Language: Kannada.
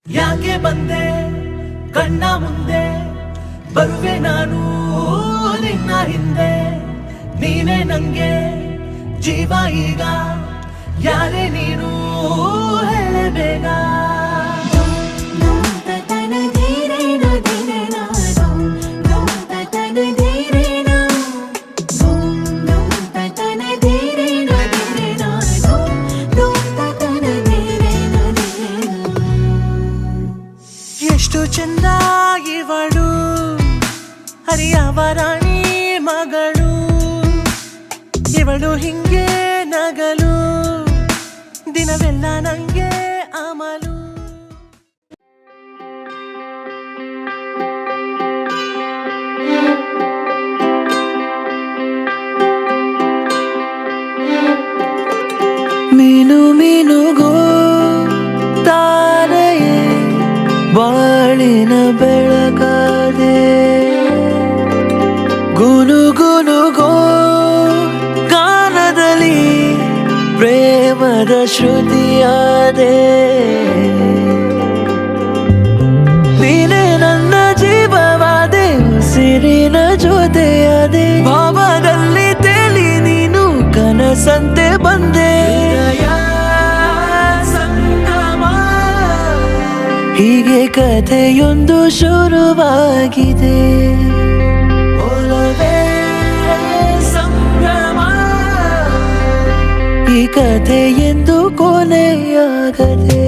ಯಾಕೆ ಬಂದೆ ಕಣ್ಣ ಮುಂದೆ ಬರುವೆ ನಾನು ನಿನ್ನ ಹಿಂದೆ ನೀನೇ ನಂಗೆ ಜೀವ ಈಗ ಯಾರೇ ನೀನು ಹೇಳೆ ಬೇಗ ಎಷ್ಟು ಚಂದ ಇವಳು ಹರಿಯವ ರಾಣಿ ಮಗಳು ಇವಳು ಹಿಂಗೆ ನಗಲು ದಿನವೆಲ್ಲ ನಂಗೆ ಅಮಲು ಮೀನು ಮೀನುಗೋ ತಾರೆಯೇ ಬಾಳಿನ ಬೆಳಕಾದೆ ಗುನುಗುನುಗೋ ಗಾನದಲ್ಲಿ ಪ್ರೇಮದ ಶ್ರುತಿಯಾದೆ ನೀನೇ ನನ್ನ ಜೀವವಾದೆ ಉಸಿರಿನ ಜೊತೆಯಾದೆ ಭಾವದಲ್ಲಿ ತೇಲಿ ನೀನು ಕನಸಂತೆ ಬಂದೆ ಹೀಗೆ ಕಥೆಯೊಂದು ಶುರುವಾಗಿದೆ ಒಲವೇ ಸಂಭ್ರಮ ಈ ಕಥೆ ಎಂದು ಕೊನೆಯಾಗದೆ